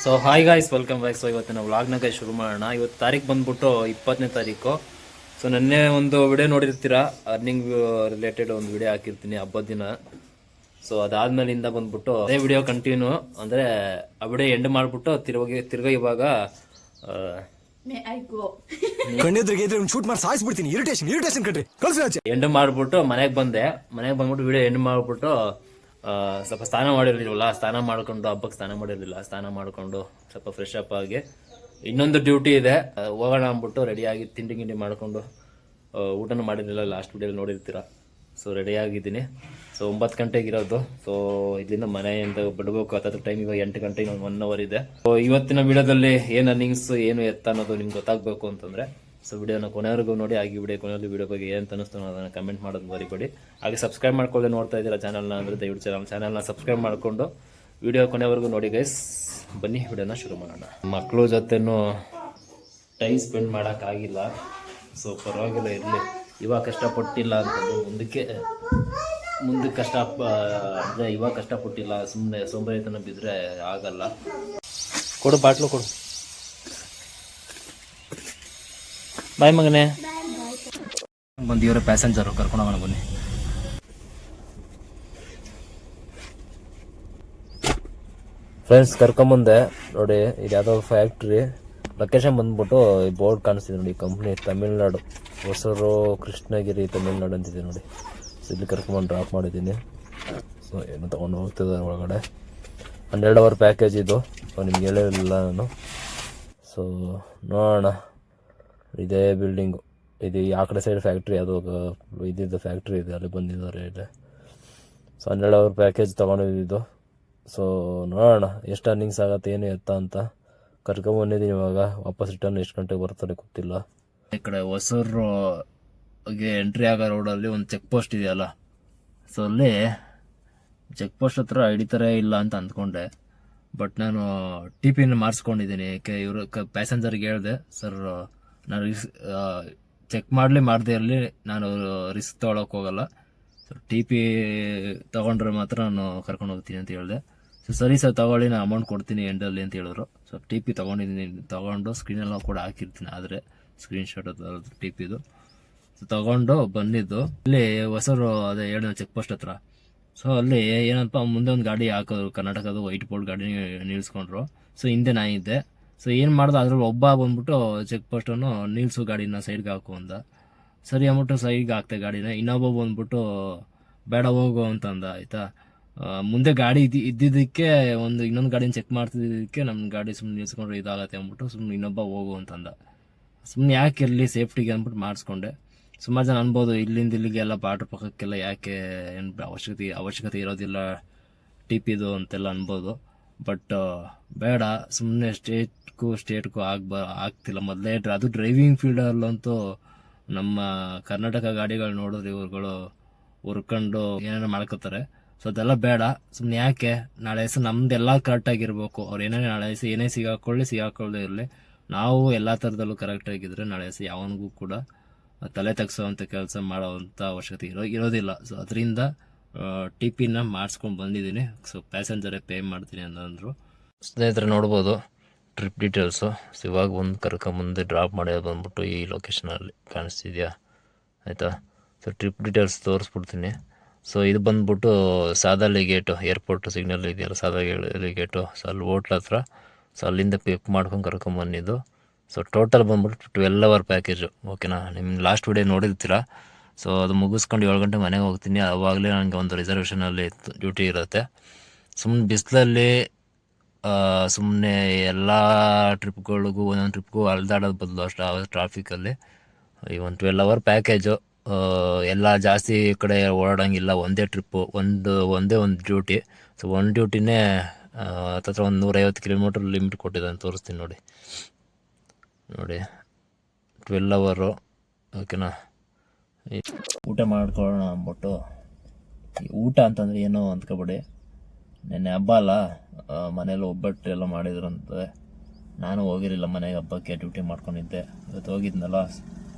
So hi guys, welcome back. So ಇವತ್ತಿನ ವ್ಲಾಗ್ನಾಗ ಶುರು ಮಾಡೋಣ. ಇವತ್ತು ತಾರೀಕು ಬಂದ್ಬಿಟ್ಟು 20ನೇ ತಾರೀಕು. ಸೊ ನೆನ್ನೆ ಒಂದು ವಿಡಿಯೋ ನೋಡಿರ್ತೀರಾ, ಅರ್ನಿಂಗ್ ರಿಲೇಟೆಡ್ ಒಂದು ವಿಡಿಯೋ ಹಾಕಿರ್ತೀನಿ ಹಬ್ಬದ ದಿನ. ಸೊ ಅದಾದ್ಮೇಲಿಂದ ಬಂದ್ಬಿಟ್ಟು ಅದೇ ವಿಡಿಯೋ ಕಂಟಿನ್ಯೂ, ಅಂದರೆ ಆ ವಿಡಿಯೋ ಎಂಡ್ ಮಾಡಿಬಿಟ್ಟು ತಿರ್ಗ ಇವಾಗ ಶೂಟ್ ಮಾಡಿ ಸಾಯಿಸ್ಬಿಡ್ತೀನಿ. ಇರಿಟೇಷನ್ ಕಟ್ರಿ ಕಳ್ಸಿ. ಎಂಡ್ ಮಾಡಿಬಿಟ್ಟು ಮನೆಗೆ ಬಂದ್ಬಿಟ್ಟು ವಿಡಿಯೋ ಎಂಡ್ ಮಾಡಿಬಿಟ್ಟು ಸ್ವಲ್ಪ ಸ್ನಾನ ಮಾಡಿರಲಿಲ್ವಲ್ಲ, ಸ್ನಾನ ಮಾಡ್ಕೊಂಡು ಹಬ್ಬಕ್ಕೆ ಸ್ನಾನ ಮಾಡಿರಲಿಲ್ಲ, ಸ್ನಾನ ಮಾಡಿಕೊಂಡು ಸ್ವಲ್ಪ ಫ್ರೆಶ್ ಅಪ್ ಆಗಿ ಇನ್ನೊಂದು ಡ್ಯೂಟಿ ಇದೆ, ಹೋಗೋಣ ಅಂದ್ಬಿಟ್ಟು ರೆಡಿಯಾಗಿ ತಿಂಡಿ ಮಾಡಿಕೊಂಡು ಊಟನೂ ಮಾಡಿರಲಿಲ್ಲ, ಲಾಸ್ಟ್ ವಿಡಿಯೋಲಿ ನೋಡಿರ್ತೀರ. ಸೊ ರೆಡಿಯಾಗಿದ್ದೀನಿ. ಸೊ 9 ಗಂಟೆಗೆ ಇರೋದು. ಸೊ ಇಲ್ಲಿಂದ ಮನೆಯಿಂದ ಬಿಡಬೇಕು. ಹತ್ತತ್ರ ಟೈಮ್ ಇವಾಗ 8 ಗಂಟೆ, ಇನ್ನೊಂದು 1 ಅವರ್ ಇದೆ. ಸೊ ಇವತ್ತಿನ ವಿಡಿಯೋದಲ್ಲಿ ಏನು ಅರ್ನಿಂಗ್ಸ್ ಏನು ಎತ್ತ ಅನ್ನೋದು ನಿಮ್ಗೆ ಗೊತ್ತಾಗಬೇಕು ಅಂತಂದರೆ ಸೊ ವಿಡಿಯೋನ ಕೊನೆವರೆಗೂ ನೋಡಿ. ಆಗಿ ಕೊನೆಯಲ್ಲಿ ವಿಡಿಯೋ ಬಗ್ಗೆ ಏನು ಅನ್ನಿಸ್ತು ಅದನ್ನು ಕಮೆಂಟ್ ಮಾಡೋದು ಮರಿಬೇಡಿ. ಹಾಗೆ ಸಬ್ಸ್ಕ್ರೈಬ್ ಮಾಡ್ಕೊಳ್ಳಿ, ನೋಡ್ತಾ ಇದ್ದೀರಾ ಚಾನಲ್ನ ಅಂದರೆ ದಯವಿಟ್ಟು ಚಾನಲ್ನ ಸಬ್ಸ್ಕ್ರೈಬ್ ಮಾಡಿಕೊಂಡು ವಿಡಿಯೋ ಕೊನೆವರೆಗೂ ನೋಡಿ ಗೈಸ್. ಬನ್ನಿ ವಿಡಿಯೋನ ಶುರು ಮಾಡೋಣ. ಮಕ್ಕಳು ಜೊತೆನೂ ಟೈಮ್ ಸ್ಪೆಂಡ್ ಮಾಡೋಕ್ಕಾಗಿಲ್ಲ. ಸೊ ಪರವಾಗಿಲ್ಲ, ಇರಲಿ. ಇವಾಗ ಕಷ್ಟಪಟ್ಟಿಲ್ಲ ಅಂತಂದ್ರೆ ಮುಂದಕ್ಕೆ ಕಷ್ಟ ಅಂದರೆ ಇವಾಗ ಕಷ್ಟಪಟ್ಟಿಲ್ಲ, ಸುಮ್ಮನೆ ಸೋಂಬೇರಿತನ ಬಿದ್ದರೆ ಆಗಲ್ಲ. ಕೊಡು ಬಾಟ್ಲು ಕೊಡು. ಬಾಯ್ ಮಗನೇ. ಬಂದಿವರ ಪ್ಯಾಸೆಂಜರು ಕರ್ಕೊಂಡು ಹೋಗೋಣ ಬನ್ನಿ. ಫ್ರೆಂಡ್ಸ್ ಕರ್ಕೊಂಬಂದೆ ನೋಡಿ. ಇದು ಯಾವುದೋ ಫ್ಯಾಕ್ಟ್ರಿ ಲೊಕೇಶನ್ ಬಂದ್ಬಿಟ್ಟು ಈ ಬೋರ್ಡ್ ಕಾಣಿಸ್ತಿದೆ ನೋಡಿ. ಕಂಪ್ನಿ ತಮಿಳ್ನಾಡು, ಹೊಸೂರು ಕೃಷ್ಣಗಿರಿ ತಮಿಳ್ನಾಡು ಅಂತಿದೆ ನೋಡಿ. ಸೊ ಇಲ್ಲಿ ಕರ್ಕೊಂಬಂದು ಡ್ರಾಪ್ ಮಾಡಿದ್ದೀನಿ. ಸೊ ಏನು ತೊಗೊಂಡು ಹೋಗ್ತಿದ್ದಾರೆ ಒಳಗಡೆ. 12 ಅವರ್ ಪ್ಯಾಕೇಜ್ ಇದು. ಸೊ ನಿಮ್ಗೆ ಹೇಳಿರಲಿಲ್ಲ ನಾನು. ಸೊ ನೋಡೋಣ. ಇದೇ ಬಿಲ್ಡಿಂಗು, ಇದು ಆ ಕಡೆ ಸೈಡ್ ಫ್ಯಾಕ್ಟ್ರಿ, ಅದು ಇದ್ದಿದ್ದು ಫ್ಯಾಕ್ಟ್ರಿ ಇದೆ, ಅಲ್ಲಿ ಬಂದಿದ್ದಾರೆ ಇಲ್ಲಿ. ಸೊ 12 ಅವರ್ ಪ್ಯಾಕೇಜ್ ತೊಗೊಂಡಿದ್ದು. ಸೊ ನೋಡೋಣ ಎಷ್ಟು ಅರ್ನಿಂಗ್ಸ್ ಆಗುತ್ತೆ, ಏನು ಎತ್ತ ಅಂತ. ಕರ್ಕೊಂಬಂದಿದ್ದೀನಿ. ಇವಾಗ ವಾಪಸ್ ರಿಟರ್ನ್ ಎಷ್ಟು ಗಂಟೆಗೆ ಬರ್ತಾರೆ ಗೊತ್ತಿಲ್ಲ. ಈ ಕಡೆ ಹೊಸೂರಿಗೆ ಎಂಟ್ರಿ ಆಗೋ ರೋಡಲ್ಲಿ ಒಂದು ಚೆಕ್ ಪೋಸ್ಟ್ ಇದೆಯಲ್ಲ, ಸೊ ಅಲ್ಲಿ ಚೆಕ್ ಪೋಸ್ಟ್ ಹತ್ರ ಹಿಡಿತಾರೆ ಇಲ್ಲ ಅಂತ ಅಂದ್ಕೊಂಡೆ. ಬಟ್ ನಾನು ಟಿ ಪಿನ ಮಾಡಿಸ್ಕೊಂಡಿದ್ದೀನಿ. ಇವರು ಪ್ಯಾಸೆಂಜರ್ಗೆ ಹೇಳಿದೆ, ಸರ್ ನಾನು ಚೆಕ್ ಮಾಡದೇ ಇರಲಿ, ನಾನು ರಿಸ್ಕ್ ತೊಗೊಳಕ್ಕೆ ಹೋಗಲ್ಲ, ಸೊ ಟಿ ಪಿ ತೊಗೊಂಡ್ರೆ ಮಾತ್ರ ನಾನು ಕರ್ಕೊಂಡು ಹೋಗ್ತೀನಿ ಅಂತ ಹೇಳಿದೆ. ಸೊ ಸರಿ ಸರ್ ತೊಗೊಳ್ಳಿ, ನಾನು ಅಮೌಂಟ್ ಕೊಡ್ತೀನಿ ಎಂಡಲ್ಲಿ ಅಂತ ಹೇಳಿದ್ರು. ಸೊ ಟಿ ಪಿ ತೊಗೊಂಡಿದ್ದೀನಿ, ತೊಗೊಂಡು ಸ್ಕ್ರೀನೆಲ್ಲ ಕೂಡ ಹಾಕಿರ್ತೀನಿ, ಆದರೆ ಸ್ಕ್ರೀನ್ಶಾಟ್ ಅದು ಟಿ ಪಿದು. ಸೊ ತೊಗೊಂಡು ಬಂದಿದ್ದು ಇಲ್ಲಿ ಹೊಸರು, ಅದೇ ಹೇಳಿದ ಚೆಕ್ ಪೋಸ್ಟ್ ಹತ್ರ. ಸೊ ಅಲ್ಲಿ ಏನಪ್ಪ, ಮುಂದೆ ಒಂದು ಗಾಡಿ ಹಾಕೋರು, ಕರ್ನಾಟಕದ ವೈಟ್ ಬೋರ್ಡ್ ಗಾಡಿ ನಿಲ್ಲಿಸ್ಕೊಂಡ್ರು. ಸೊ ಹಿಂದೆ ನಾ ಇದ್ದೆ. ಸೊ ಏನು ಮಾಡ್ದೆ, ಅದ್ರಲ್ಲಿ ಒಬ್ಬ ಬಂದ್ಬಿಟ್ಟು ಚೆಕ್ ಪೋಸ್ಟನ್ನು ನಿಲ್ಲಿಸು ಗಾಡಿನ ಸೈಡ್ಗೆ ಹಾಕು ಅಂದ. ಸರಿ ಅಂದ್ಬಿಟ್ಟು ಸೈಡ್ಗೆ ಹಾಕ್ತೆ ಗಾಡಿನ. ಇನ್ನೊಬ್ಬ ಬಂದ್ಬಿಟ್ಟು ಬೇಡ ಹೋಗು ಅಂತಂದ. ಆಯಿತಾ, ಮುಂದೆ ಗಾಡಿ ಇದ್ದಿದ್ದಕ್ಕೆ ಇನ್ನೊಂದು ಗಾಡಿನ ಚೆಕ್ ಮಾಡ್ತಿದ್ದಕ್ಕೆ ನಮ್ಮ ಗಾಡಿ ಸುಮ್ಮನೆ ನಿಲ್ಸ್ಕೊಂಡ್ರೆ ಇದಾಗತ್ತೆ ಅಂದ್ಬಿಟ್ಟು ಸುಮ್ಮನೆ ಇನ್ನೊಬ್ಬ ಹೋಗು ಅಂತಂದ. ಸುಮ್ಮನೆ ಯಾಕೆ ಇರಲಿ ಸೇಫ್ಟಿಗೆ ಅಂದ್ಬಿಟ್ಟು ಮಾಡಿಸ್ಕೊಂಡೆ. ಸುಮಾರು ಜನ ಅನ್ಬೋದು, ಇಲ್ಲಿಂದ ಇಲ್ಲಿಗೆಲ್ಲ ಬಾರ್ಡ್ರ್ ಪಕ್ಕಕ್ಕೆಲ್ಲ ಯಾಕೆ, ಏನು ಅವಶ್ಯಕತೆ ಇರೋದಿಲ್ಲ ಟಿ.ಪಿದು ಅಂತೆಲ್ಲ ಅನ್ಬೋದು. ಬಟ್ ಬೇಡ, ಸುಮ್ಮನೆ ಸ್ಟೇಟ್ಗೂ ಆಗ್ತಿಲ್ಲ. ಮೊದಲೇ ಅದು ಡ್ರೈವಿಂಗ್ ಫೀಲ್ಡಲ್ಲಂತೂ ನಮ್ಮ ಕರ್ನಾಟಕ ಗಾಡಿಗಳು ನೋಡಿದ್ರೆ ಇವ್ರುಗಳು ಹುರ್ಕೊಂಡು ಏನೇನೋ ಮಾಡ್ಕೋತಾರೆ. ಸೊ ಅದೆಲ್ಲ ಬೇಡ. ಸುಮ್ಮನೆ ಯಾಕೆ, ನಾಳೆ ಹೆಸರು ನಮ್ದೆಲ್ಲ ಕರೆಕ್ಟಾಗಿರ್ಬೇಕು. ಅವ್ರು ನಾಳೆ ಹೆಸರು ಏನೇ ಸಿಗಾಕೊಳ್ಳದೆ ಇರಲಿ, ನಾವು ಎಲ್ಲ ಥರದಲ್ಲೂ ಕರೆಕ್ಟಾಗಿದ್ದರೆ ನಾಳೆ ಹೆಸರು ಯಾವನಿಗೂ ಕೂಡ ತಲೆ ತಗ್ಸೋವಂಥ ಕೆಲಸ ಮಾಡೋವಂಥ ಅವಶ್ಯಕತೆ ಇರೋದಿಲ್ಲ. ಸೊ ಅದರಿಂದ ಟಿ ಪಿನ ಮಾಡಿಸ್ಕೊಂಡು ಬಂದಿದ್ದೀನಿ. ಸೊ ಪ್ಯಾಸೆಂಜರೇ ಪೇ ಮಾಡ್ತೀನಿ ಅಂತಂದರು. ಸ್ನೇಹಿತರೆ ನೋಡ್ಬೋದು ಟ್ರಿಪ್ ಡೀಟೇಲ್ಸು. ಸೊ ಇವಾಗ ಒಂದು ಕರ್ಕೊಂಬಂದು ಡ್ರಾಪ್ ಮಾಡೋದು ಬಂದ್ಬಿಟ್ಟು ಈ ಲೊಕೇಶನಲ್ಲಿ ಕಾಣಿಸ್ತಿದೆಯಾ, ಆಯಿತಾ. ಸೊ ಟ್ರಿಪ್ ಡೀಟೇಲ್ಸ್ ತೋರಿಸ್ಬಿಡ್ತೀನಿ. ಸೊ ಇದು ಬಂದ್ಬಿಟ್ಟು ಸಾದಾಲಿ ಗೇಟು, ಏರ್ಪೋರ್ಟ್ ಸಿಗ್ನಲ್ ಇದೆಯಲ್ಲ ಸಾದಾಲಿ ಗೇಟು. ಸೊ ಅಲ್ಲಿ ಹೋಟ್ಲ್ ಹತ್ರ. ಸೊ ಅಲ್ಲಿಂದ ಪಿಕ್ ಮಾಡ್ಕೊಂಡು ಕರ್ಕೊಂಬಂದಿದ್ದು. ಸೊ ಟೋಟಲ್ ಬಂದ್ಬಿಟ್ಟು 12 ಅವರ್ ಪ್ಯಾಕೇಜು, ಓಕೆನಾ. ನಿಮ್ಮ ಲಾಸ್ಟ್ ವಿಡಿಯೋ ನೋಡಿರ್ತೀರ. ಸೊ ಅದು ಮುಗಿಸ್ಕೊಂಡು 7 ಗಂಟೆ ಮನೆಗೆ ಹೋಗ್ತೀನಿ. ಆವಾಗಲೇ ನನಗೆ ಒಂದು ರಿಸರ್ವೇಷನಲ್ಲಿ ಡ್ಯೂಟಿ ಇರುತ್ತೆ. ಸುಮ್ಮನೆ ಬಿಸಿಲಲ್ಲಿ ಸುಮ್ಮನೆ ಎಲ್ಲ ಟ್ರಿಪ್ಗಳಿಗೂ ಒಂದೊಂದು ಟ್ರಿಪ್ಗೂ ಅಲ್ದಾಡೋದು ಬದಲು ಅಷ್ಟು ಟ್ರಾಫಿಕಲ್ಲಿ ಈ ಒಂದು 12 ಅವರ್ ಪ್ಯಾಕೇಜು. ಎಲ್ಲ ಜಾಸ್ತಿ ಕಡೆ ಓಡಾಡೋಂಗಿಲ್ಲ, ಒಂದೇ ಟ್ರಿಪ್ಪು, ಒಂದೇ ಒಂದು ಡ್ಯೂಟಿ. ಸೊ ಒಂದು ಡ್ಯೂಟಿನೇ ಹತ್ತತ್ರ ಒಂದು 150 ಕಿಲೋಮೀಟ್ರ್ ಲಿಮಿಟ್ ಕೊಟ್ಟಿದ್ದಾನೆ, ತೋರಿಸ್ತೀನಿ ನೋಡಿ 12 ಅವರು, ಓಕೆನಾ. ಊಟ ಮಾಡ್ಕೊಳ್ಳೋಣ ಅಂದ್ಬಿಟ್ಟು, ಊಟ ಅಂತಂದರೆ ಏನೋ ಅಂದ್ಕೊಬೇಡಿ, ನೆನ್ನೆ ಹಬ್ಬ ಅಲ್ಲ, ಮನೇಲಿ ಒಬ್ಬಟ್ಟು ಎಲ್ಲ ಮಾಡಿದ್ರಂತೆ. ನಾನು ಹೋಗಿರಲಿಲ್ಲ ಮನೆಗೆ, ಹಬ್ಬಕ್ಕೆ ಡ್ಯೂಟಿ ಮಾಡ್ಕೊಂಡಿದ್ದೆ. ಇವತ್ತು ಹೋಗಿದ್ನಲ್ಲ,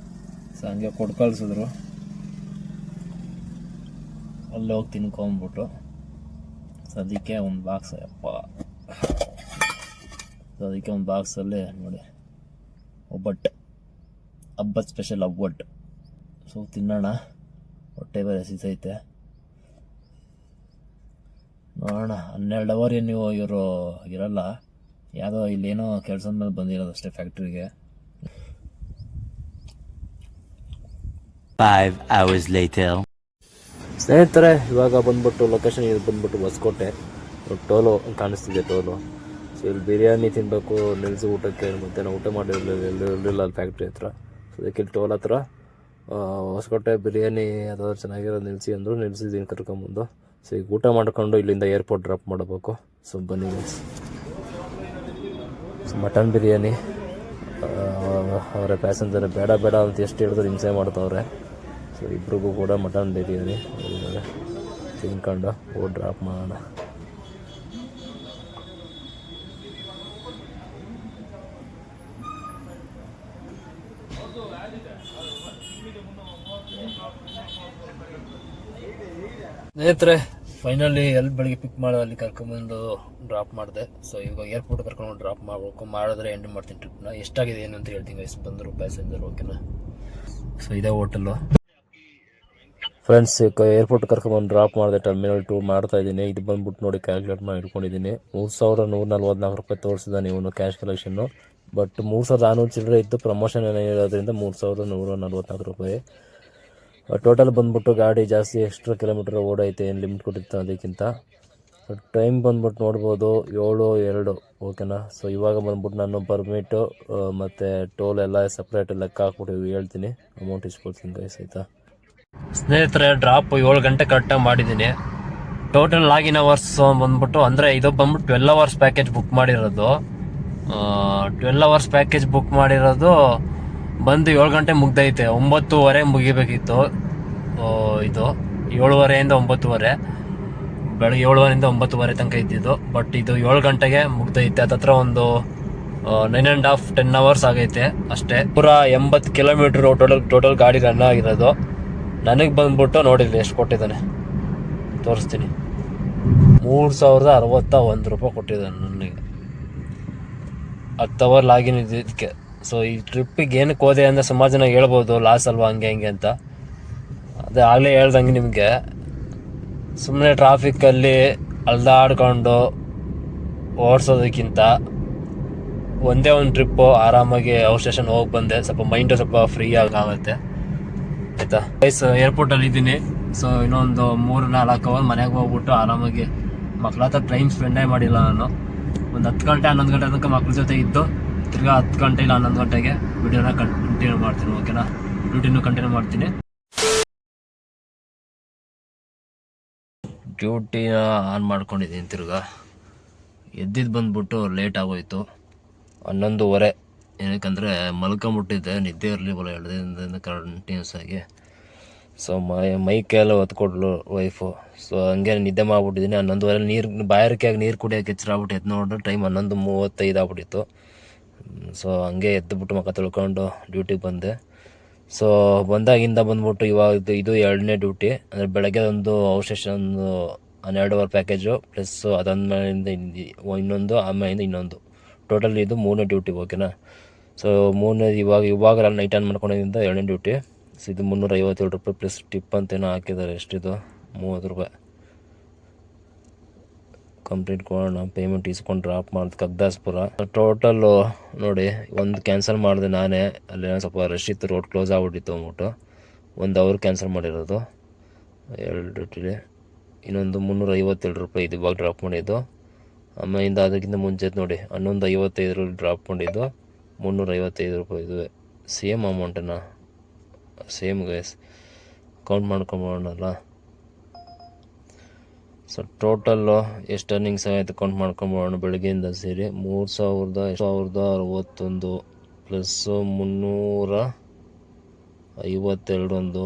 ಸೊ ಹಂಗೆ ಕೊಟ್ಟು ಕಳಿಸಿದ್ರು. ಅಲ್ಲೇ ಹೋಗಿ ತಿನ್ಕೊಂಬಿಟ್ಟು ಸದ್ಯಕ್ಕೆ ಒಂದು ಬಾಕ್ಸ್. ಅಪ್ಪ ಸೊ ಅದಕ್ಕೆ ಒಂದು ಬಾಕ್ಸಲ್ಲಿ ನೋಡಿ ಒಬ್ಬಟ್ಟು, ಹಬ್ಬದ ಸ್ಪೆಷಲ್ ಒಬ್ಬಟ್ಟು. ಸೊ ತಿನ್ನೋಣ, ಹೊಟ್ಟೆ ಬೇರೆ ಹಸಿತೈತೆ. ನೋಡೋಣ. 12 ಅವರ್ ಏನು ಇವರು ಇರಲ್ಲ, ಯಾವುದೋ ಇಲ್ಲೇನೋ ಕೆಲಸದ ಮೇಲೆ ಬಂದಿರೋದು ಅಷ್ಟೇ ಫ್ಯಾಕ್ಟ್ರಿಗೆ. 5 hours later. ಸ್ನೇಹಿತರೆ, ಇವಾಗ ಬಂದ್ಬಿಟ್ಟು ಲೊಕೇಶನ್ ಇದು ಬಂದ್ಬಿಟ್ಟು ಹೊಸಕೋಟೆ. ಟೋಲು ಕಾಣಿಸ್ತಿದೆ, ಟೋಲು. ಸೊ ಇಲ್ಲಿ ಬಿರಿಯಾನಿ ತಿನ್ನಬೇಕು ನಿಲ್ಲಿಸಿ ಊಟಕ್ಕೆ, ಮತ್ತು ನಾವು ಊಟ ಮಾಡಿರಲಿಲ್ಲ ಅಲ್ಲಿ ಫ್ಯಾಕ್ಟ್ರಿ ಹತ್ರ. ಸೊ ಅದಕ್ಕೆ ಇಲ್ಲಿ ಟೋಲ್ ಹತ್ರ ಹೊಸಕೋಟೆ ಬಿರಿಯಾನಿ ಯಾವ್ದಾದ್ರು ಚೆನ್ನಾಗಿರೋದು ನಿಲ್ಲಿಸಿ ಅಂದರು, ನಿಲ್ಲಿಸಿದ್ದೀನಿ ಕರ್ಕೊಂಬಂದು. ಸೊ ಈಗ ಊಟ ಮಾಡ್ಕೊಂಡು ಇಲ್ಲಿಂದ ಏರ್ಪೋರ್ಟ್ ಡ್ರಾಪ್ ಮಾಡಬೇಕು. ಸೊ ಬನ್ನಿ ಗೈಸ್. ಸೊ ಮಟನ್ ಬಿರಿಯಾನಿ ಅವರ ಪ್ಯಾಸೆಂಜರ್ ಬೇಡ ಬೇಡ ಅಂತ ಎಷ್ಟು ಹೇಳಿದ್ರು ಹಿಂಸೆ ಮಾಡ್ತಾವ್ರೆ. ಸೊ ಇಬ್ರಿಗೂ ಕೂಡ ಮಟನ್ ಬಿರಿಯಾನಿ ತಿನ್ಕೊಂಡು ಡ್ರಾಪ್ ಮಾಡೋಣ. ಸ್ನೇಹಿತರೆ, ಫೈನಲಿ ಎಲ್ಲಿ ಬೆಳಿಗ್ಗೆ ಪಿಕ್ ಮಾಡೋದು ಅಲ್ಲಿ ಕರ್ಕೊಂಬಂದು ಡ್ರಾಪ್ ಮಾಡಿದೆ. ಸೊ ಇವಾಗ ಏರ್ಪೋರ್ಟ್ ಕರ್ಕೊಂಡು ಡ್ರಾಪ್ ಮಾಡಬೇಕು. ಮಾಡಿದ್ರೆ ಎಂಡ್ ಮಾಡ್ತೀನಿ ಟ್ರಿಪ್ನ. ಎಷ್ಟಾಗಿದೆ ಏನು ಅಂತ ಹೇಳ್ತೀನಿ ಎಷ್ಟು ಬಂದರು ಪ್ಯಾಸೆಂಜರ್, ಓಕೆನಾ? ಸೊ ಇದೇ ಹೋಟೆಲ್ಲು ಫ್ರೆಂಡ್ಸ್. ಏರ್ಪೋರ್ಟ್ ಕರ್ಕೊಂಬಂದು ಡ್ರಾಪ್ ಮಾಡಿದೆ, ಟರ್ಮಿನಲ್ 2 ಮಾಡ್ತಾ ಇದ್ದೀನಿ. ಇದು ಬಂದ್ಬಿಟ್ಟು ನೋಡಿ ಕ್ಯಾಲ್ಕುಲೇಟ್ ಮಾಡಿ ಇಟ್ಕೊಂಡಿದ್ದೀನಿ. 3144 ರೂಪಾಯಿ ತೋರಿಸಿದ ನೀವು ಕ್ಯಾಶ್ ಕಲೆಕ್ಷನ್ನು. ಬಟ್ 3400 ಚಿಲ್ಲರೆ ಇತ್ತು, ಪ್ರಮೋಷನ್ ಏನೋ ಇರೋದ್ರಿಂದ 3144 ರೂಪಾಯಿ. ಟೋಟಲ್ ಬಂದ್ಬಿಟ್ಟು ಗಾಡಿ ಜಾಸ್ತಿ ಎಕ್ಸ್ಟ್ರಾ ಕಿಲೋಮೀಟರ್ ಓಡೈತೆ, ಏನು ಲಿಮಿಟ್ ಕೊಟ್ಟಿರ್ತಾನೆ ಅದಕ್ಕಿಂತ. ಟೈಮ್ ಬಂದ್ಬಿಟ್ಟು ನೋಡ್ಬೋದು 7:02, ಓಕೆನಾ? ಸೊ ಇವಾಗ ಬಂದ್ಬಿಟ್ಟು ನಾನು ಪರ್ಮಿಟು ಮತ್ತು ಟೋಲ್ ಎಲ್ಲ ಸಪ್ರೇಟ್ ಲೆಕ್ಕ ಹಾಕ್ಬಿಟ್ಟು ಹೇಳ್ತೀನಿ, ಅಮೌಂಟ್ ಇಸ್ಕೊಳ್ತೀನಿ ಗೈಸ್, ಆಯಿತಾ? ಸ್ನೇಹಿತರೆ, ಡ್ರಾಪ್ 7 ಗಂಟೆ ಕರೆಕ್ಟಾಗಿ ಮಾಡಿದ್ದೀನಿ. ಟೋಟಲ್ ಲಾಗಿನ್ ಅವರ್ಸ್ ಬಂದ್ಬಿಟ್ಟು ಅಂದರೆ ಇದು ಬಂದ್ಬಿಟ್ಟು 12 ಅವರ್ಸ್ ಪ್ಯಾಕೇಜ್ ಬುಕ್ ಮಾಡಿರೋದು. 12 ಅವರ್ಸ್ ಪ್ಯಾಕೇಜ್ ಬುಕ್ ಮಾಡಿರೋದು ಬಂದು 7 ಗಂಟೆ ಮುಗ್ದೈತೆ. 9:30 ಮುಗಿಬೇಕಿತ್ತು. ಇದು 7:30 9:30, ಬೆಳಗ್ಗೆ 7:30 9:30 ತನಕ ಇದ್ದಿದ್ದು. ಬಟ್ ಇದು 7 ಗಂಟೆಗೆ ಮುಗ್ದೈತೆ. ಅದತ್ರ ಒಂದು 9.5 10 ಅವರ್ಸ್ ಆಗೈತೆ ಅಷ್ಟೇ. 180 ಕಿಲೋಮೀಟ್ರ್ ಟೋಟಲ್ ಗಾಡಿ ರನ್ ಆಗಿರೋದು. ನನಗೆ ಬಂದ್ಬಿಟ್ಟು ನೋಡಿಲ್ಲ ಎಷ್ಟು ಕೊಟ್ಟಿದ್ದಾನೆ, ತೋರಿಸ್ತೀನಿ. 3061 ರೂಪಾಯಿ ಕೊಟ್ಟಿದ್ದಾನೆ ನನಗೆ. 10 ಅವರ್ ಲಾಗಿನ್ ಇದಕ್ಕೆ. ಸೊ ಈ ಟ್ರಿಪ್ಪಿಗೆ ಏನಕ್ಕೆ ಹೋದೆ ಅಂದರೆ ಸುಮಾರು ಜನ ಹೇಳ್ಬೋದು ಲಾಸ್ ಅಲ್ವಾ ಹಂಗೆ ಹಿಂಗೆ ಅಂತ. ಅದೇ ಆಗಲೇ ಹೇಳ್ದಂಗೆ ನಿಮಗೆ, ಸುಮ್ಮನೆ ಟ್ರಾಫಿಕ್ಕಲ್ಲಿ ಅಲ್ದಾಡ್ಕೊಂಡು ಓಡಿಸೋದಕ್ಕಿಂತ ಒಂದೇ ಒಂದು ಟ್ರಿಪ್ಪು ಆರಾಮಾಗಿ ಔಟ್ ಸ್ಟೇಷನ್ ಹೋಗಿ ಬಂದೆ, ಸ್ವಲ್ಪ ಮೈಂಡು ಸ್ವಲ್ಪ ಫ್ರೀ ಆಗುತ್ತೆ, ಆಯಿತಾ? ಗೈಸ್, ಏರ್ಪೋರ್ಟಲ್ಲಿ ಇದ್ದೀನಿ. ಸೊ ಇನ್ನೊಂದು 3-4 ಅವರ್ ಮನೆಗೆ ಹೋಗ್ಬಿಟ್ಟು ಆರಾಮಾಗಿ ಮಕ್ಳ ಹತ್ರ ಟೈಮ್ ಸ್ಪೆಂಡೇ ಮಾಡಿಲ್ಲ ನಾನು. ಒಂದು 10 ಗಂಟೆ 11 ಗಂಟೆ ತನಕ ಮಕ್ಳ ಜೊತೆ ಇದ್ದು ತಿರ್ಗಾ 10 ಗಂಟೆ ಇಲ್ಲ 11 ಗಂಟೆಗೆ ವಿಡಿಯೋನ ಕಂಟಿನ್ಯೂ ಮಾಡ್ತೀನಿ, ಓಕೆನಾ? ಡ್ಯೂಟಿನೂ ಕಂಟಿನ್ಯೂ ಮಾಡ್ತೀನಿ. ಡ್ಯೂಟಿನ ಆನ್ ಮಾಡ್ಕೊಂಡಿದ್ದೀನಿ. ತಿರ್ಗಾ ಎದ್ದಿದ್ದು ಬಂದ್ಬಿಟ್ಟು ಲೇಟ್ ಆಗೋಯ್ತು, 11:30. ಏನಕ್ಕಂದರೆ ಮಲ್ಕೊಂಬಿಟ್ಟಿದ್ದೆ, ನಿದ್ದೆ ಇರಲಿಲ್ಲ 2 ದಿನದಿಂದ ಕಂಟಿನ್ಯೂಸ್ ಆಗಿ. ಸೊ ಮೈಕೆಲ್ಲ ಹೊತ್ಕೊಡ್ಲು ವೈಫು. ಸೊ ಹಂಗೆ ನಿದ್ದೆ ಮಾಡ್ಬಿಟ್ಟಿದ್ದೀನಿ. 11:30 ನೀರು ಬಾಯಾರಿಕೆಯಾಗಿ ನೀರು ಕುಡಿಯೋಕೆ ಎಚ್ಚರಾಗ್ಬಿಟ್ಟು ಎದ್ದು ನೋಡಿದ್ರೆ ಟೈಮ್ 11:35 ಆಗ್ಬಿಟ್ಟಿತ್ತು. ಸೊ ಹಂಗೆ ಎದ್ದುಬಿಟ್ಟು ಮುಖ ತೊಳ್ಕೊಂಡು ಡ್ಯೂಟಿಗೆ ಬಂದೆ. ಸೊ ಬಂದಾಗಿಂದ ಬಂದ್ಬಿಟ್ಟು ಇವಾಗ ಇದು 2ನೇ ಡ್ಯೂಟಿ. ಅಂದರೆ ಬೆಳಗ್ಗೆ ಒಂದು out station 12 hour package plus ಅದಾದ್ಮೇಲಿಂದ ಇನ್ನೊಂದು, ಆಮೇಲಿಂದ ಇನ್ನೊಂದು, ಟೋಟಲ್ ಇದು 3ನೇ ಡ್ಯೂಟಿ, ಓಕೆನಾ? ಸೊ 3ನೇ ಇವಾಗ ನೈಟ್ ಆನ್ ಮಾಡ್ಕೊಂಡಿದ್ದರಿಂದ 2ನೇ ಡ್ಯೂಟಿ. ಸೊ ಇದು 357 ರೂಪಾಯಿ ಪ್ಲಸ್ ಟಿಪ್ ಅಂತೇನೋ ಹಾಕಿದ್ದಾರೆ. ಎಷ್ಟಿದು? 30 ರೂಪಾಯಿ. ಕಂಪ್ಲೀಟ್ ಕೊಡೋಣ. ಪೇಮೆಂಟ್ ಇಸ್ಕೊಂಡು ಡ್ರಾಪ್ ಮಾಡಿದ್ ಕಗ್ದಾಸ್ಪುರ. ಟೋಟಲ್ಲು ನೋಡಿ, ಒಂದು ಕ್ಯಾನ್ಸಲ್ ಮಾಡಿದೆ ನಾನೇ, ಅಲ್ಲೇನೋ ಸ್ವಲ್ಪ ರಶ್ ಇತ್ತು, ರೋಡ್ ಕ್ಲೋಸ್ ಆಗ್ಬಿಟ್ಟಿತ್ತು ಅಂದ್ಬಿಟ್ಟು 1 ಅವರ್ ಕ್ಯಾನ್ಸಲ್ ಮಾಡಿರೋದು 2 ಡ್ಯೂಟಿಲಿ. ಇನ್ನೊಂದು 357 ರೂಪಾಯಿ ಇದು ಇವಾಗ ಡ್ರಾಪ್ ಮಾಡಿದ್ದು. ಆಮೇಲಿಂದ ಅದಕ್ಕಿಂತ ಮುಂಚೆ ನೋಡಿ 11:55 ಡ್ರಾಪ್ ಮಾಡಿದ್ದು 355 ರೂಪಾಯಿ. ಇದುವೇ ಸೇಮ್ ಅಮೌಂಟನ್ನು, ಸೇಮ್ ಗೈಸ್. ಕೌಂಟ್ ಮಾಡ್ಕೊಂಬೋಣಲ್ಲ. ಸೊ ಟೋಟಲ್ಲು ಎಷ್ಟು ಅರ್ನಿಂಗ್ಸ್ ಆಯಿತು ಕೌಂಟ್ ಮಾಡ್ಕೊಂಬೋಣ. ಬೆಳಗ್ಗೆಯಿಂದ ಸೇರಿ 3061 ಪ್ಲಸ್ 352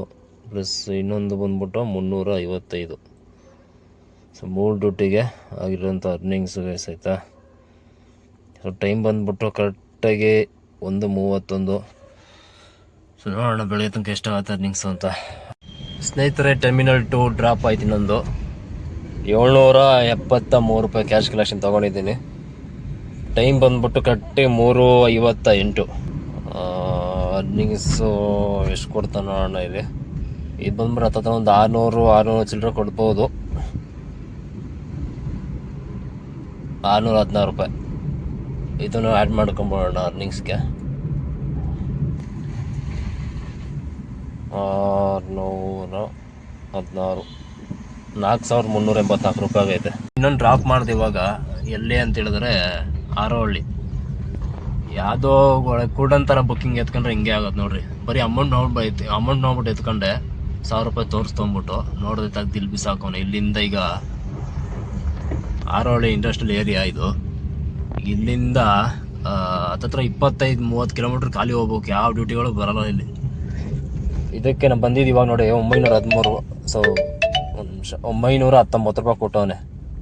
ಪ್ಲಸ್ ಇನ್ನೊಂದು ಬಂದ್ಬಿಟ್ಟು 355. ಸೊ 3 ಡ್ಯೂಟಿಗೆ ಆಗಿರೋಂಥ ಅರ್ನಿಂಗ್ಸು ಗೈಸ್, ಆಯಿತಾ? ಸೊ ಟೈಮ್ ಬಂದ್ಬಿಟ್ಟು ಕರೆಕ್ಟಾಗಿ 1:31. ಸೊ ನೋಡೋಣ ಬೆಳಗ್ಗೆ ತನಕ ಎಷ್ಟಾಗುತ್ತೆ ಅರ್ನಿಂಗ್ಸು ಅಂತ. ಸ್ನೇಹಿತರೆ, ಟರ್ಮಿನಲ್ 2 ಡ್ರಾಪ್ ಆಯ್ತು. ಇನ್ನೊಂದು 773 ರೂಪಾಯಿ ಕ್ಯಾಶ್ ಕಲೆಕ್ಷನ್ ತೊಗೊಂಡಿದ್ದೀನಿ. ಟೈಮ್ ಬಂದ್ಬಿಟ್ಟು ಕರೆಕ್ಟಿ 3:58. ಅರ್ನಿಂಗ್ಸು ಎಷ್ಟು ಕೊಡ್ತಾನೆ ನೋಡೋಣ ಇಲ್ಲಿ. ಇದು ಬಂದ್ಬಿಟ್ಟು ಹತ್ತತ್ರ ಒಂದು 600 ಚಿಲ್ಲರೆ ಕೊಡ್ಬೋದು. 616 ರೂಪಾಯಿ. ಇದನ್ನು ಆ್ಯಡ್ ಮಾಡ್ಕೊಂಬೋಣ ಅರ್ನಿಂಗ್ಸ್ಗೆ. 616 4,384 ರೂಪಾಯಿ ಆಗೈತೆ. ಇನ್ನೊಂದು ಡ್ರಾಪ್ ಮಾಡಿದೆ ಇವಾಗ. ಎಲ್ಲಿ ಅಂತ ಹೇಳಿದ್ರೆ ಆರೋಹಳ್ಳಿ. ಯಾವುದೋ ಕೂಡಂತರ ಬುಕ್ಕಿಂಗ್ ಎತ್ಕೊಂಡ್ರೆ ಹಿಂಗೆ ಆಗೋದು ನೋಡ್ರಿ. ಬರೀ ಅಮೌಂಟ್ ನೋಡ್ಬಿಟ್ಟು ಎತ್ಕೊಂಡೆ 1,000 ರೂಪಾಯಿ ತೋರಿಸ್ಕೊಂಬಿಟ್ಟು ನೋಡಿದ್ರೆ ತೆಗ್ದು ಇಲ್ಲಿ ಬಿಸಾಕೋನೆ. ಇಲ್ಲಿಂದ ಈಗ ಆರೋಹಳ್ಳಿ ಇಂಡಸ್ಟ್ರಿಯಲ್ ಏರಿಯಾ ಇದು. ಇಲ್ಲಿಂದ ಹತ್ತತ್ರ 25-30 ಕಿಲೋಮೀಟ್ರ್ ಖಾಲಿ ಹೋಗ್ಬೇಕು. ಯಾವ ಡ್ಯೂಟಿಗಳು ಬರಲ್ಲ ಇಲ್ಲಿ. ಇದಕ್ಕೆ ನಾನು ಬಂದಿದ್ದು ಇವಾಗ ನೋಡಿ 913. ಸೊ 919 ರೂಪಾಯಿ ಕೊಟ್ಟವನೆ.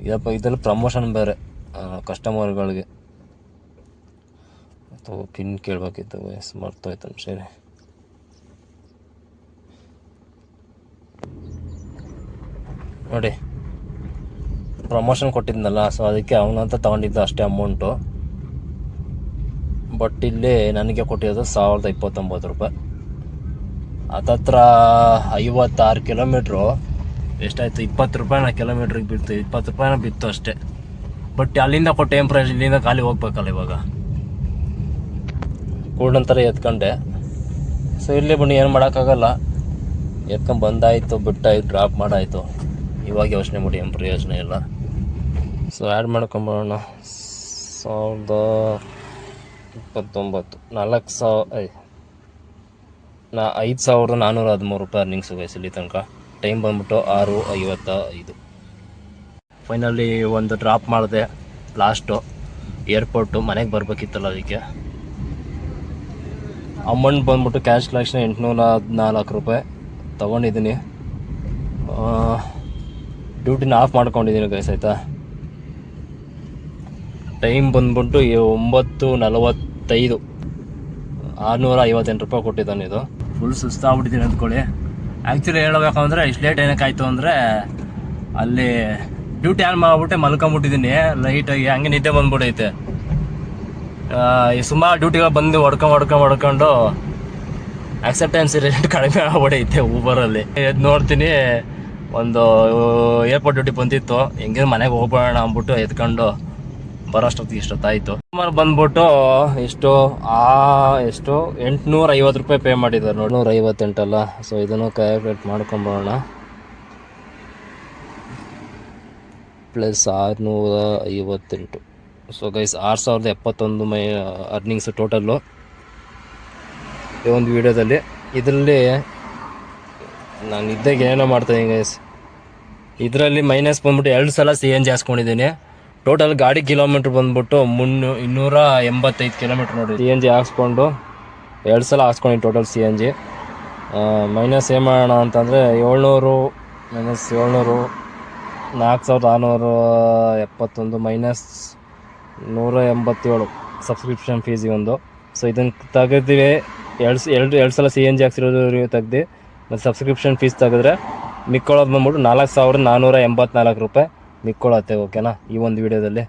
ಇದರಲ್ಲಿ ಪ್ರಮೋಷನ್ ಬೇರೆ ಕಸ್ಟಮರ್ಗಳಿಗೆ. ಅಥವಾ ಪಿನ್ ಕೇಳಬೇಕಿತ್ತು, ಮರ್ತೋಯ್ತು. ಸರಿ, ನೋಡಿ ಪ್ರಮೋಷನ್ ಕೊಟ್ಟಿದ್ನಲ್ಲ, ಸೊ ಅದಕ್ಕೆ ಅವನಂತ ತೊಗೊಂಡಿದ್ದು ಅಷ್ಟೇ ಅಮೌಂಟು. ಬಟ್ ಇಲ್ಲಿ ನನಗೆ ಕೊಟ್ಟಿರೋದು 1,029 ರೂಪಾಯಿ. ಹತ್ತತ್ರ 56 ಕಿಲೋಮೀಟ್ರು. ಎಷ್ಟಾಯಿತು? 20 ರೂಪಾಯಿನ ಕಿಲೋಮೀಟ್ರಿಗೆ ಬಿತ್ತು. 20 ರೂಪಾಯಿನ ಬಿತ್ತು ಅಷ್ಟೇ. ಬಟ್ ಅಲ್ಲಿಂದ ಕೊಟ್ಟು ಏನು ಪ್ರೈಸ್? ಇಲ್ಲಿಂದ ಖಾಲಿ ಹೋಗ್ಬೇಕಲ್ಲ ಇವಾಗ. ಕೂಡಂತರ ಎತ್ಕೊಂಡೆ. ಸೊ ಇಲ್ಲಿ ಬನ್ನಿ, ಏನು ಮಾಡೋಕ್ಕಾಗಲ್ಲ. ಎತ್ಕೊಂಡು ಬಂದಾಯಿತು, ಬಿಟ್ಟಾಯ್ತು, ಡ್ರಾಪ್ ಮಾಡಾಯಿತು. ಇವಾಗ ಯೋಚನೆ ಮಾಡಿ ಏನು ಪ್ರಯೋಜನ ಇಲ್ಲ. So add ಮಾಡ್ಕೊಂಬೋಣ. 1,029 5,413 ರೂಪಾಯಿ ಅರ್ನಿಂಗ್ಸು ಗೈಸ್ ಇಲ್ಲಿ ತನಕ. ಟೈಮ್ ಬಂದ್ಬಿಟ್ಟು 6:55. ಫೈನಲಿ ಒಂದು ಡ್ರಾಪ್ ಮಾಡಿದೆ ಲಾಸ್ಟು ಏರ್ಪೋರ್ಟು. ಮನೆಗೆ ಬರಬೇಕಿತ್ತಲ್ಲ, ಅದಕ್ಕೆ. ಅಮೌಂಟ್ ಬಂದ್ಬಿಟ್ಟು ಕ್ಯಾಶ್ ಕಲೆಕ್ಷನ್ 814 ರೂಪಾಯಿ ತೊಗೊಂಡಿದ್ದೀನಿ. ಡ್ಯೂಟಿನ ಆಫ್ ಮಾಡ್ಕೊಂಡಿದ್ದೀನಿ ಗೈಸ್, ಆಯಿತಾ. ಟೈಮ್ ಬಂದ್ಬಿಟ್ಟು 9:45. 658 ರೂಪಾಯಿ ಕೊಟ್ಟಿದ್ದಾನೆ. ಇದು ಫುಲ್ ಸುಸ್ತಾಗ್ಬಿಟ್ಟಿದ್ದೀನಿ ಅಂದ್ಕೊಳ್ಳಿ. ಆ್ಯಕ್ಚುಲಿ ಹೇಳ್ಬೇಕಂದ್ರೆ ಇಷ್ಟು ಲೇಟ್ ಏನಕ್ಕೆ ಆಯಿತು ಅಂದರೆ, ಅಲ್ಲಿ ಡ್ಯೂಟಿ ಆನ್ ಮಾಡಿಬಿಟ್ಟೆ ಮಲ್ಕೊಂಬಿಟ್ಟಿದ್ದೀನಿ ಲೈಟಾಗಿ. ಹಂಗೆ ನಿದ್ದೆ ಬಂದ್ಬಿಟ್ಟೈತೆ. ಸುಮಾರು ಡ್ಯೂಟಿಗಳು ಬಂದು ಹೊಡ್ಕೊಂಡು ಆಕ್ಸೆಪ್ಟೆನ್ಸ್ ರೇಟ್ ಕಡಿಮೆ ಆಗ್ಬಿಡೈತೆ ಊಬರಲ್ಲಿ. ಎದ್ದು ನೋಡ್ತೀನಿ, ಒಂದು ಏರ್ಪೋರ್ಟ್ ಡ್ಯೂಟಿ ಬಂದಿತ್ತು. ಹೆಂಗೆ ಮನೆಗೆ ಹೋಗ್ಬೋಣ ಅಂದ್ಬಿಟ್ಟು ಎತ್ಕೊಂಡು ಬರೋಷ್ಟೊತ್ತಿಗೆ ಇಷ್ಟೊತ್ತಾಯಿತು. ಸುಮಾರು ಬಂದ್ಬಿಟ್ಟು ಎಷ್ಟು 850 ರೂಪಾಯಿ ಪೇ ಮಾಡಿದ್ದಾರೆ ನೋಡಿ. 158 ಅಲ್ಲ. ಸೊ ಇದನ್ನು ಕ್ಯಾಲ್ಕುಲೇಟ್ ಮಾಡ್ಕೊಂಬೋಣ. Plus 658. So guys 6,071 earnings total ಈ ಒಂದು ವಿಡಿಯೋದಲ್ಲಿ. ಇದರಲ್ಲಿ ನಾನು ಇದ್ದಾಗ ಏನೋ ಮಾಡ್ತಾಯಿದ್ದೀನಿ ಗೈಸ್. ಇದರಲ್ಲಿ ಮೈನಸ್ ಬಂದ್ಬಿಟ್ಟು 2 ಸಲ CNG ಹಾಕ್ಸ್ಕೊಂಡಿದ್ದೀನಿ. ಟೋಟಲ್ ಗಾಡಿ ಕಿಲೋಮೀಟ್ರ್ ಬಂದ್ಬಿಟ್ಟು 385 ಕಿಲೋಮೀಟ್ರ್ ನೋಡಿ. CNG ಹಾಕ್ಸ್ಕೊಂಡು 2 ಸಲ ಹಾಕ್ಸ್ಕೊಂಡಿದ್ದೀನಿ ಟೋಟಲ್ CNG. ಮೈನಸ್ ಏನು ಮಾಡೋಣ ಅಂತಂದರೆ 700 ಮೈನಸ್ 700 4,671 ಮೈನಸ್ 187 ಸಬ್ಸ್ಕ್ರಿಪ್ಷನ್ ಫೀಸ್ ಒಂದು. ಸೊ ಇದನ್ನು ತೆಗೆದ್ವಿ. 2 ಸಲ CNG ಹಾಕ್ಸಿರೋದು ತೆಗ್ದು ಮತ್ತು ಸಬ್ಸ್ಕ್ರಿಪ್ಷನ್ ಫೀಸ್ ತೆಗೆದ್ರೆ ಮಿಕ್ಕೊಳ್ಳೋದು ಬಂದ್ಬಿಟ್ಟು 4,484 ರೂಪಾಯಿ ಮಿಕ್ಕೊಳ್ಳುತ್ತೆ. ಓಕೆನಾ ಈ ಒಂದು ವಿಡಿಯೋದಲ್ಲಿ.